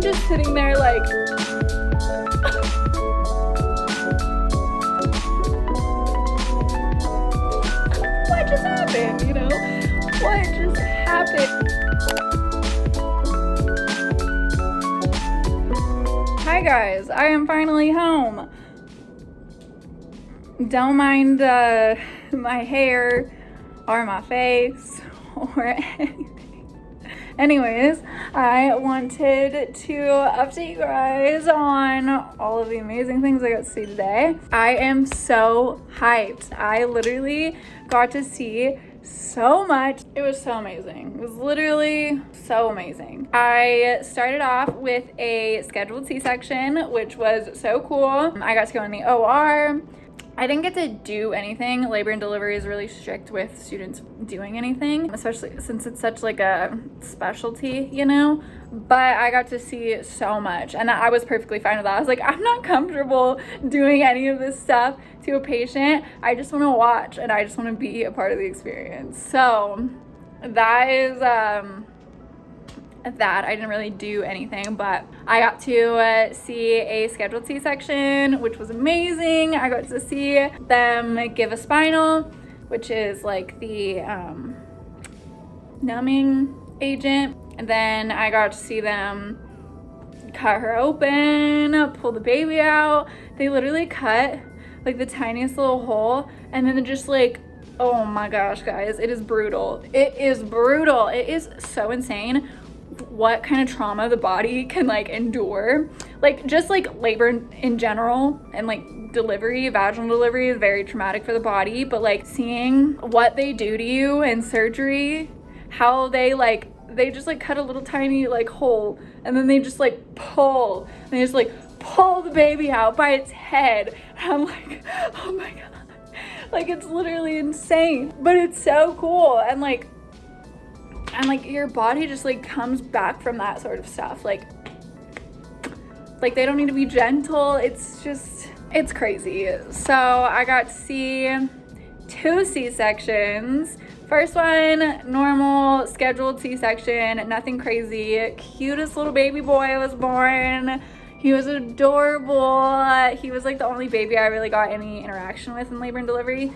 just sitting there like, what just happened, you know? What just happened? Hi guys, I am finally home. Don't mind my hair or my face or anything. Anyways, I wanted to update you guys on all of the amazing things I got to see today. I am so hyped. I literally got to see so much. It was so amazing. It was literally so amazing. I started off with a scheduled C-section, which was so cool. I got to go in the OR. I didn't get to do anything. Labor and delivery is really strict with students doing anything, especially since it's such like a specialty, you know? But I got to see so much and I was perfectly fine with that. I was like, I'm not comfortable doing any of this stuff to a patient. I just want to watch and I just want to be a part of the experience. So that is, that I didn't really do anything, but I got to see a scheduled C-section, which was amazing. I got to see them give a spinal, which is like the numbing agent, and then I got to see them cut her open, pull the baby out. They literally cut like the tiniest little hole, and then just like, oh my gosh guys, it is brutal. It is brutal. It is so insane what kind of trauma the body can like endure. Like just like labor in general and like delivery, vaginal delivery is very traumatic for the body, but like seeing what they do to you in surgery, how they just like cut a little tiny like hole and then they just like pull the baby out by its head. And I'm like, oh my god, like it's literally insane, but it's so cool. And like your body just like comes back from that sort of stuff. Like they don't need to be gentle. It's crazy. So I got to see 2 C-sections. First one, normal scheduled C-section, nothing crazy. Cutest little baby boy was born. He was adorable. He was like the only baby I really got any interaction with in labor and delivery.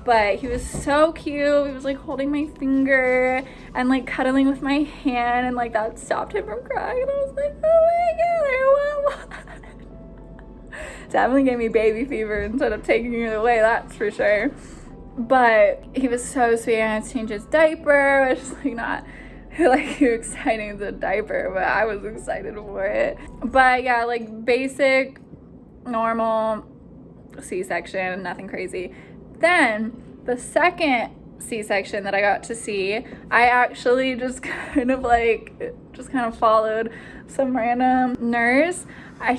But he was so cute. He was like holding my finger and like cuddling with my hand, and like that stopped him from crying. And I was like, oh my god, I want one. Definitely gave me baby fever instead of taking it away, that's for sure. But he was so sweet. I had to change his diaper, which is like not like too exciting, the diaper, but I was excited for it. But yeah, like basic, normal C-section, nothing crazy. Then the second C-section that I got to see, I actually just kind of followed some random nurse. I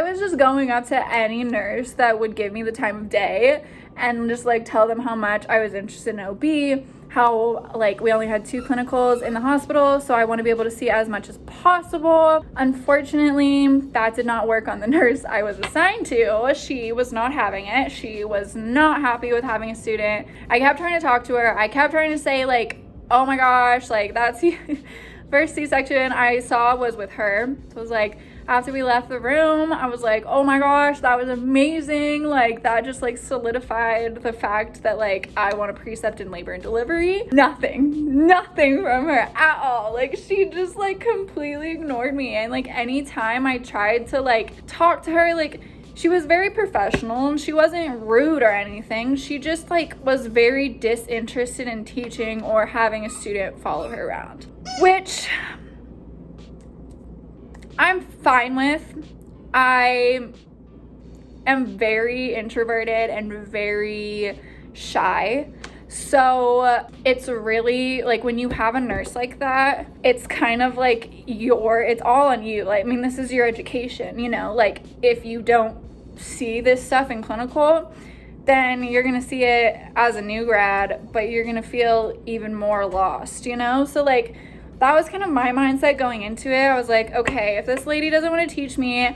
was just going up to any nurse that would give me the time of day and just like tell them how much I was interested in OB, how like we only had 2 clinicals in the hospital, so I want to be able to see as much as possible. Unfortunately, that did not work on the nurse I was assigned to. She was not having it. She was not happy with having a student. I kept trying to talk to her. I kept trying to say like, oh my gosh, like that's first C-section I saw was with her. So it was like, after we left the room, I was like, oh my gosh, that was amazing. Like that just like solidified the fact that like I want a precept in labor and delivery. Nothing from her at all. Like she just like completely ignored me. And like anytime I tried to like talk to her, like she was very professional and she wasn't rude or anything. She just like was very disinterested in teaching or having a student follow her around, which I'm fine with. I am very introverted and very shy. So it's really like when you have a nurse like that, it's kind of like it's all on you. Like, I mean, this is your education, you know, like if you don't see this stuff in clinical, then you're going to see it as a new grad, but you're going to feel even more lost, you know? So like, that was kind of my mindset going into it. I was like, okay, if this lady doesn't want to teach me,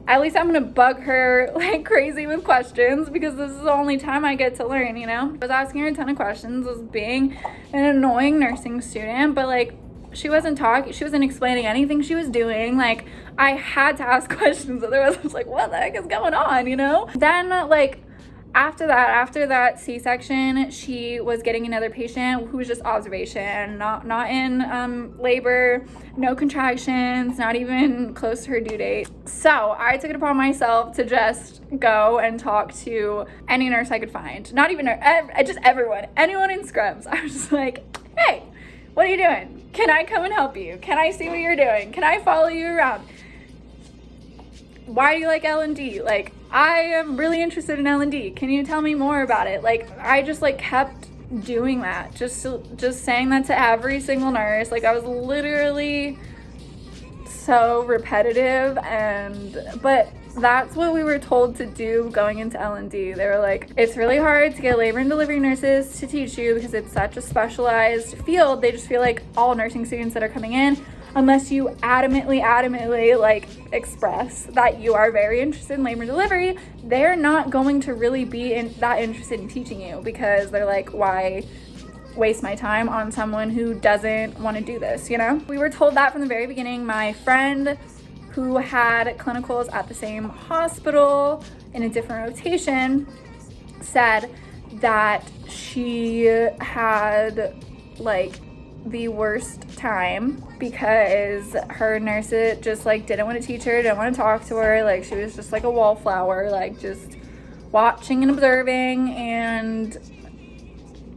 at least I'm going to bug her like crazy with questions because this is the only time I get to learn, you know? I was asking her a ton of questions, was being an annoying nursing student, but like she wasn't talking, she wasn't explaining anything she was doing. Like, I had to ask questions, otherwise I was like, what the heck is going on, you know? Then like after that C-section, she was getting another patient who was just observation, not in labor, no contractions, not even close to her due date. So I took it upon myself to just go and talk to any nurse I could find. Not even just everyone, anyone in scrubs. I was just like, hey, what are you doing? Can I come and help you? Can I see what you're doing? Can I follow you around? Why do you like L&D? Like, I am really interested in L&D. Can you tell me more about it? Like, I just like kept doing that, just saying that to every single nurse. Like, I was literally so repetitive, but that's what we were told to do going into L&D. They were like, it's really hard to get labor and delivery nurses to teach you because it's such a specialized field. They just feel like all nursing students that are coming in, unless you adamantly like express that you are very interested in labor and delivery, they're not going to really be that interested in teaching you, because they're like, why waste my time on someone who doesn't want to do this, you know? We were told that from the very beginning. My friend who had clinicals at the same hospital in a different rotation said that she had like the worst time because her nurses just like didn't want to teach her, didn't want to talk to her. Like, she was just like a wallflower, like just watching and observing and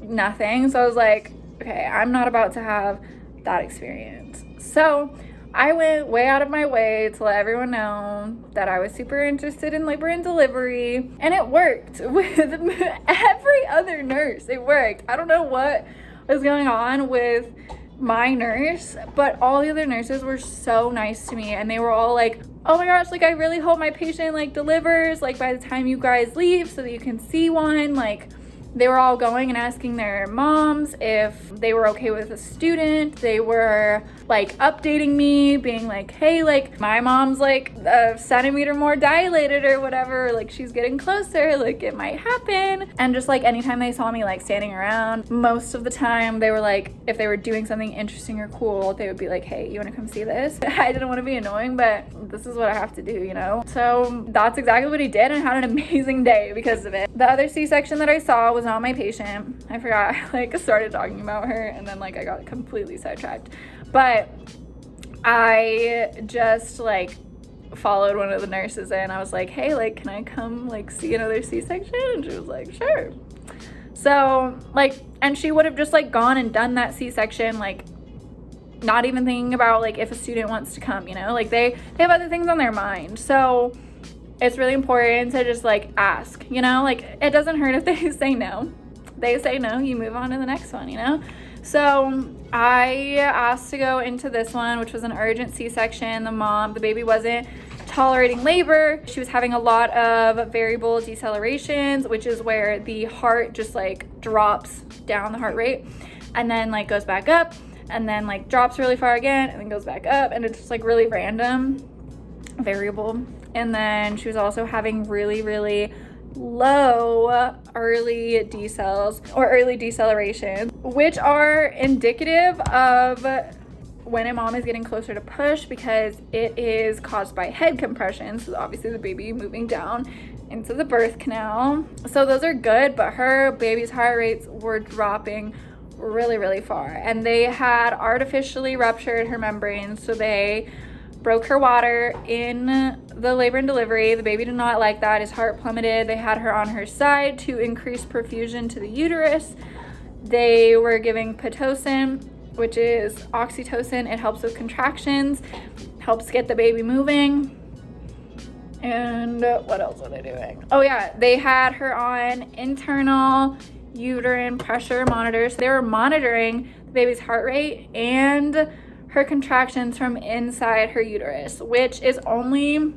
nothing. So I was like, okay, I'm not about to have that experience. So I went way out of my way to let everyone know that I was super interested in labor and delivery, and it worked with every other nurse. It worked. I don't know what was going on with my nurse, but all the other nurses were so nice to me, and they were all like, oh my gosh, like, I really hope my patient like delivers like by the time you guys leave so that you can see one. Like, they were all going and asking their moms if they were okay with a student. They were like updating me, being like, hey, like, my mom's like a centimeter more dilated or whatever, like she's getting closer, like it might happen. And just like anytime they saw me like standing around, most of the time they were like, if they were doing something interesting or cool, they would be like, hey, you want to come see this? I didn't want to be annoying, but this is what I have to do, you know? So that's exactly what he did, and had an amazing day because of it. The other C-section that I saw was not my patient. I forgot, I like started talking about her and then like I got completely sidetracked. But I just like followed one of the nurses in. I was like, hey, like, can I come like see another C-section? And she was like, sure. So like, and she would have just like gone and done that C-section, like not even thinking about like if a student wants to come, you know, like they have other things on their mind. So it's really important to just like ask, you know, like it doesn't hurt if they say no. They say no, you move on to the next one, you know? So I asked to go into this one, which was an urgent C-section. The baby wasn't tolerating labor. She was having a lot of variable decelerations, which is where the heart just like drops down, the heart rate, and then like goes back up, and then like drops really far again, and then goes back up, and it's just like really random, variable. And then she was also having really low early decels or early deceleration, which are indicative of when a mom is getting closer to push, because it is caused by head compression. So obviously the baby moving down into the birth canal. So those are good, but her baby's heart rates were dropping really far, and they had artificially ruptured her membrane. So they broke her water in the labor and delivery. The baby did not like that. His heart plummeted. They had her on her side to increase perfusion to the uterus. They were giving Pitocin, which is oxytocin. It helps with contractions, helps get the baby moving. And what else are they doing? Oh yeah, they had her on internal uterine pressure monitors. They were monitoring the baby's heart rate and her contractions from inside her uterus, which is only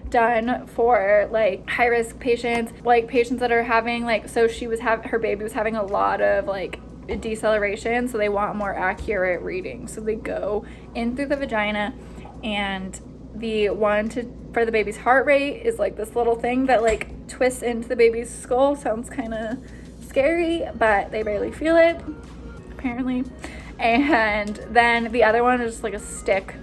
done for like high risk patients, like patients that are having like, so her baby was having a lot of like deceleration, so they want more accurate readings. So they go in through the vagina, and the one for the baby's heart rate is like this little thing that like twists into the baby's skull. Sounds kind of scary, but they barely feel it apparently. And then the other one is just like a stick,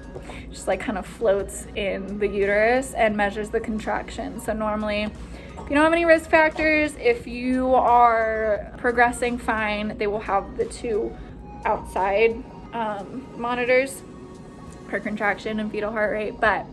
just like kind of floats in the uterus and measures the contraction. So normally, if you don't have any risk factors, if you are progressing fine, they will have the 2 outside monitors for contraction and fetal heart rate. But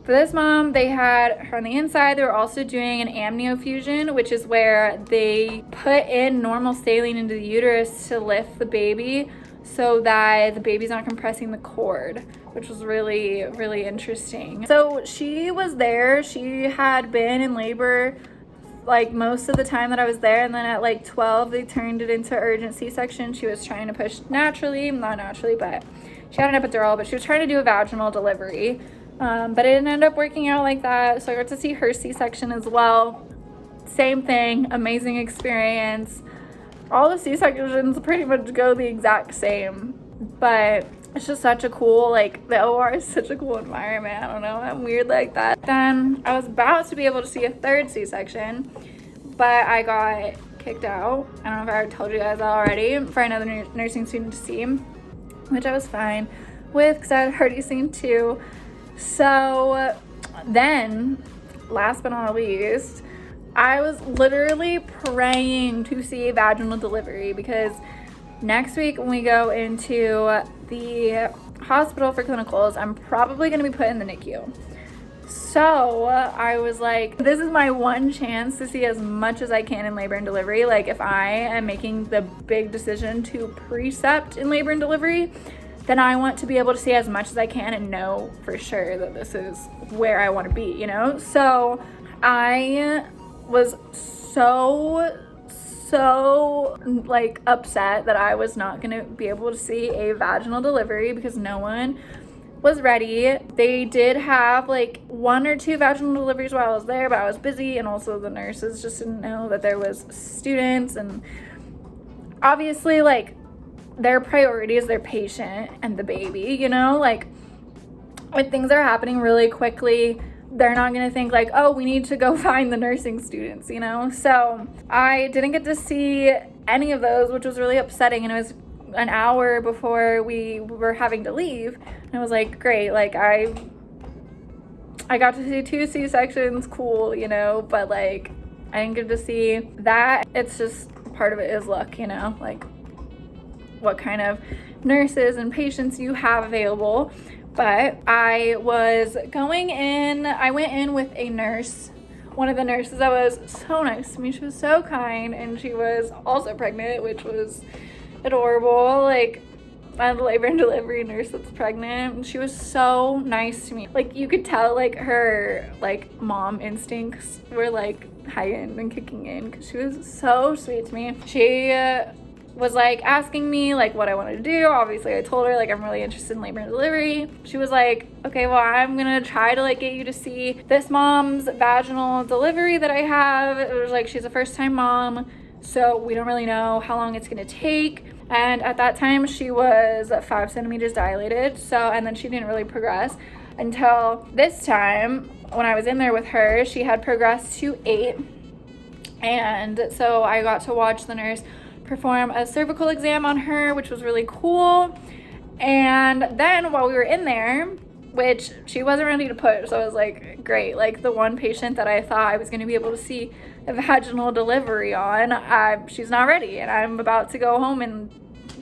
for this mom, they had her on the inside. They were also doing an amniofusion, which is where they put in normal saline into the uterus to lift the baby so that the baby's not compressing the cord, which was really, really interesting. So she was there. She had been in labor like most of the time that I was there, and then at like 12 they turned it into urgent C-section. She was trying to push naturally, not naturally, but she had an epidural, but she was trying to do a vaginal delivery. But it didn't end up working out like that. So I got to see her C-section as well. Same thing, amazing experience. All the C-sections pretty much go the exact same, but it's just such a cool, like, the OR is such a cool environment. I don't know, I'm weird like that. Then I was about to be able to see a 3rd C-section, but I got kicked out. I don't know if I already told you guys that already, for another nursing student to see, which I was fine with because I had already seen 2. So then, last but not least, I was literally praying to see a vaginal delivery because next week when we go into the hospital for clinicals, I'm probably going to be put in the NICU. So I was like, this is my one chance to see as much as I can in labor and delivery. Like, if I am making the big decision to precept in labor and delivery, then I want to be able to see as much as I can and know for sure that this is where I want to be, you know? So I was so like upset that I was not going to be able to see a vaginal delivery because no one was ready. They did have like 1 or 2 vaginal deliveries while I was there, but I was busy, and also the nurses just didn't know that there was students, and obviously like their priority is their patient and the baby, you know? Like, when things are happening really quickly, they're not going to think like, oh, we need to go find the nursing students, you know? So I didn't get to see any of those, which was really upsetting. And it was an hour before we were having to leave. And I was like, great, like I got to see 2 C-sections, cool, you know? But like, I didn't get to see that. It's just, part of it is luck, you know? Like, what kind of nurses and patients you have available. But I was going in, I went in with a nurse, one of the nurses that was so nice to me. She was so kind, and she was also pregnant, which was adorable. Like, I had a labor and delivery nurse that's pregnant, and she was so nice to me. Like, you could tell like her like mom instincts were like heightened and kicking in because she was so sweet to me. She was like asking me like what I wanted to do. Obviously I told her like I'm really interested in labor and delivery. She was like, okay, well, I'm gonna try to like get you to see this mom's vaginal delivery that I have. It was like, she's a first-time mom, so we don't really know how long it's gonna take. And at that time she was 5 centimeters dilated, so, and then she didn't really progress until this time when I was in there with her. She had progressed to 8, and so I got to watch the nurse perform a cervical exam on her, which was really cool. And then while we were in there, which she wasn't ready to push, so I was like, great, like the one patient that I thought I was going to be able to see a vaginal delivery on, she's not ready, and I'm about to go home in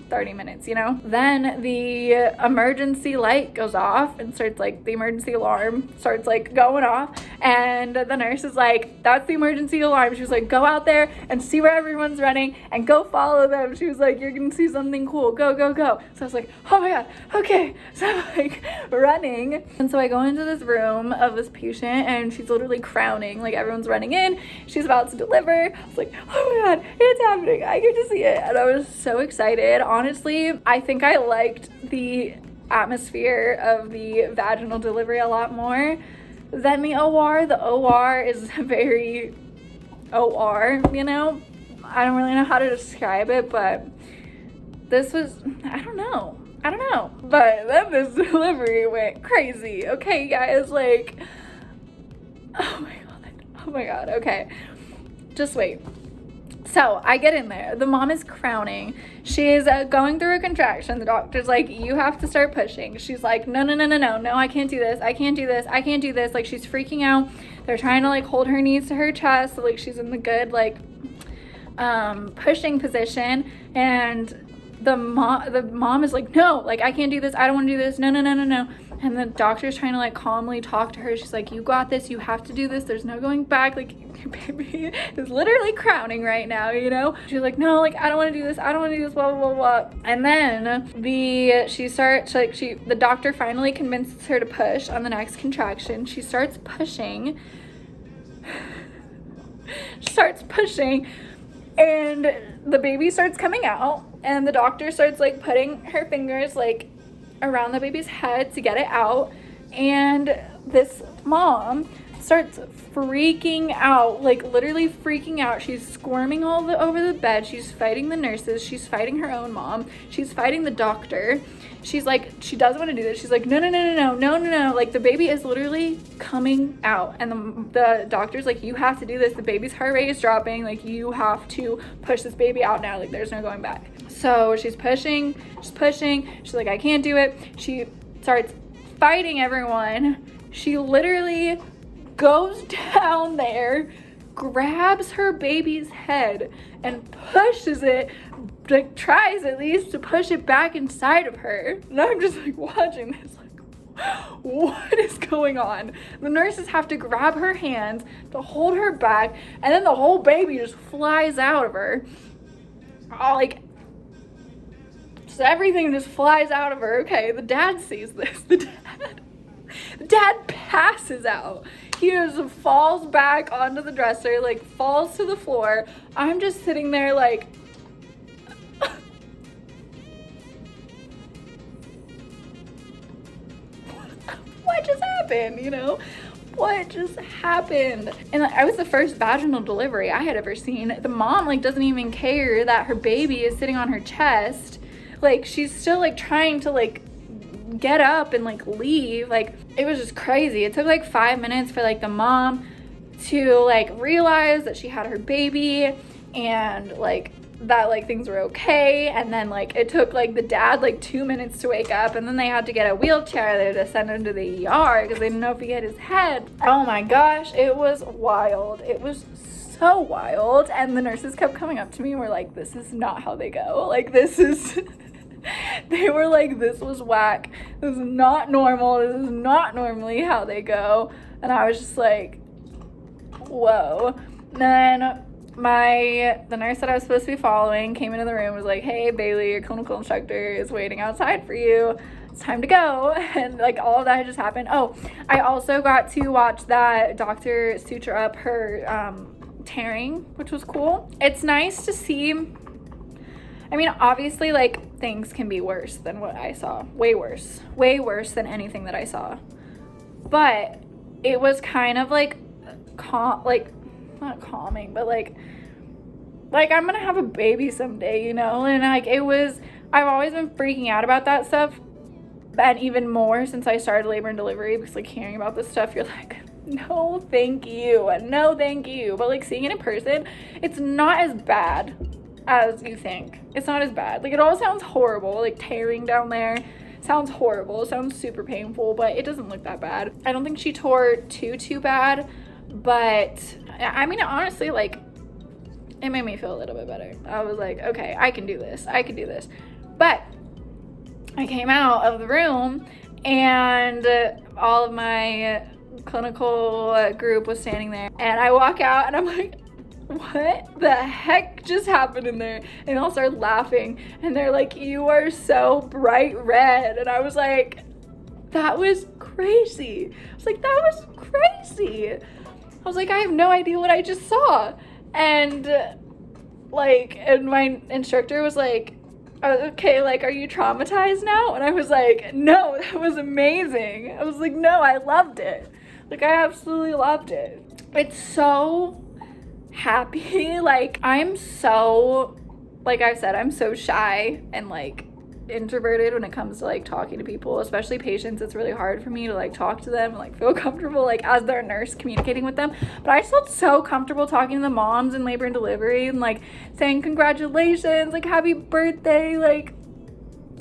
30 minutes, you know? Then the emergency light goes off and starts like, the emergency alarm starts like going off, and the nurse is like, that's the emergency alarm. She was like, go out there and see where everyone's running and go follow them. She was like, you're gonna see something cool, go, go, go. So I was like, oh my God, okay. So I'm like running, and so I go into this room of this patient, and she's literally crowning, like everyone's running in, she's about to deliver. I was like, oh my God, it's happening, I get to see it. And I was so excited. Honestly, I think I liked the atmosphere of the vaginal delivery a lot more than the OR. The OR is very OR, you know? I don't really know how to describe it, but this was, I don't know. But then this delivery went crazy. Okay, guys, like, oh my God, okay. Just wait. So I get in there. The mom is crowning. She's going through a contraction. The doctor's like, you have to start pushing. She's like, no, I can't do this. I can't do this. I can't do this. Like, she's freaking out. They're trying to like hold her knees to her chest. So like she's in the good like pushing position. And the mom is like, no, like I can't do this. I don't want to do this. No. And the doctor's trying to like calmly talk to her. She's like, you got this. You have to do this. There's no going back. Like, your baby is literally crowning right now, you know? She's like, no, like, I don't want to do this. I don't want to do this, blah, blah, blah, blah. And then the doctor finally convinces her to push on the next contraction. She starts pushing. And the baby starts coming out. And the doctor starts like putting her fingers like around the baby's head to get it out, and this mom starts freaking out, like literally freaking out. She's squirming all over the bed. She's fighting the nurses. She's fighting her own mom. She's fighting the doctor. She's like, she doesn't want to do this. She's like, no. Like, the baby is literally coming out, and the doctor's like, you have to do this. The baby's heart rate is dropping. Like, you have to push this baby out now. Like, there's no going back. So she's pushing. She's like, I can't do it. She starts fighting everyone. She literally goes down there, grabs her baby's head and pushes it, like tries at least to push it back inside of her. And I'm just like watching this, like, what is going on? The nurses have to grab her hands to hold her back, and then the whole baby just flies out of her. Like, so everything just flies out of her. Okay, the dad sees this. The dad passes out. He just falls back onto the dresser, like falls to the floor. I'm just sitting there like, what just happened, you know? What just happened? And I was the first vaginal delivery I had ever seen. The mom like doesn't even care that her baby is sitting on her chest. Like, she's still like trying to like get up and like leave. Like, it was just crazy. It took like 5 minutes for like the mom to like realize that she had her baby and like that like things were okay. And then like it took like the dad like 2 minutes to wake up, and then they had to get a wheelchair there to send him to the ER because they didn't know if he hit his head. Oh my gosh, it was wild. It was so wild. And the nurses kept coming up to me and were like, this is not how they go. Like, this is they were like, this was whack. This is not normal. This is not normally how they go. And I was just like, whoa. And then the nurse that I was supposed to be following came into the room, was like, hey Bailey, your clinical instructor is waiting outside for you. It's time to go. And like all of that had just happened. Oh, I also got to watch that doctor suture up her tearing, which was cool. It's nice to see. I mean, obviously, like, things can be worse than what I saw. Way worse than anything that I saw. But it was kind of like not calming, but like I'm gonna have a baby someday, you know? And like, I've always been freaking out about that stuff, and even more since I started labor and delivery, because like hearing about this stuff, you're like, no thank you. But like seeing it in person, it's not as bad as you think. It's not as bad. Like, it all sounds horrible, like tearing down there sounds horrible, sounds super painful, but it doesn't look that bad. I don't think she tore too bad, but I mean, honestly, like, it made me feel a little bit better. I was like, okay, I can do this. But I came out of the room and all of my clinical group was standing there, and I walk out and I'm like, what the heck just happened in there? And they all started laughing, and they're like, you are so bright red. And I was like, that was crazy. I was like, I have no idea what I just saw. And my instructor was like, okay, like, are you traumatized now? And I was like, no, that was amazing. I was like, no, I loved it. Like, I absolutely loved it. It's so happy. Like, I'm so, like I've said, I'm so shy and like introverted when it comes to like talking to people, especially patients. It's really hard for me to like talk to them and like feel comfortable like as their nurse communicating with them. But I felt so comfortable talking to the moms in labor and delivery and like saying congratulations, like happy birthday, like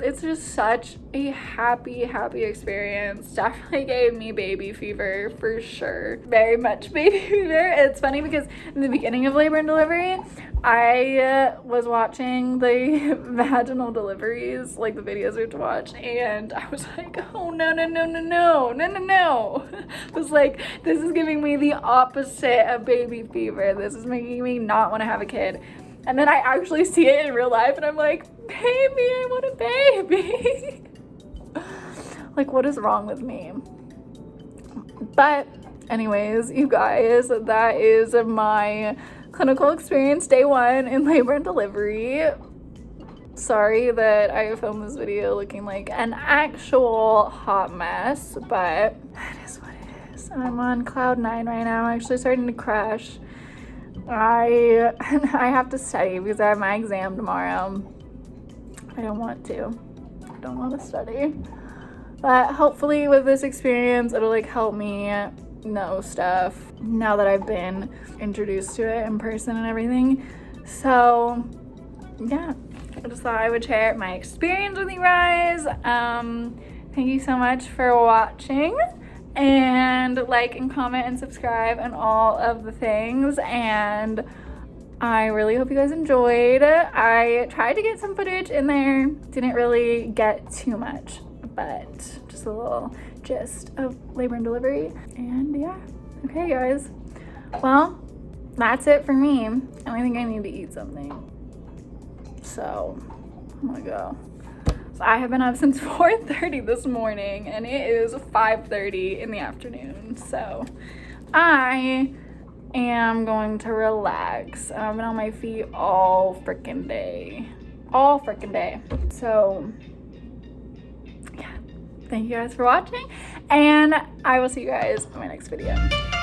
it's just such a happy experience. Definitely gave me baby fever for sure. Very much baby fever. It's funny because in the beginning of labor and delivery, I was watching the vaginal deliveries, like the videos we have to watch, and I was like, oh no. I was like, this is giving me the opposite of baby fever. This is making me not want to have a kid. And then I actually see it in real life and I'm like, baby, I want a baby. Like, what is wrong with me? But anyways, you guys, that is my clinical experience, day 1 in labor and delivery. Sorry that I filmed this video looking like an actual hot mess, but that is what it is. I'm on cloud 9 right now. I'm actually starting to crash. I have to study because I have my exam tomorrow. I don't want to study, but hopefully with this experience it'll like help me know stuff now that I've been introduced to it in person and everything. So yeah, I just thought I would share my experience with you guys. Thank you so much for watching, and like and comment and subscribe and all of the things, and I really hope you guys enjoyed. I tried to get some footage in there, didn't really get too much, but just a little gist of labor and delivery. And yeah, okay guys, well, that's it for me. I think I need to eat something, so I'm gonna go. I have been up since 4:30 this morning and it is 5:30 in the afternoon. So I am going to relax. I've been on my feet all freaking day. So yeah, thank you guys for watching and I will see you guys in my next video.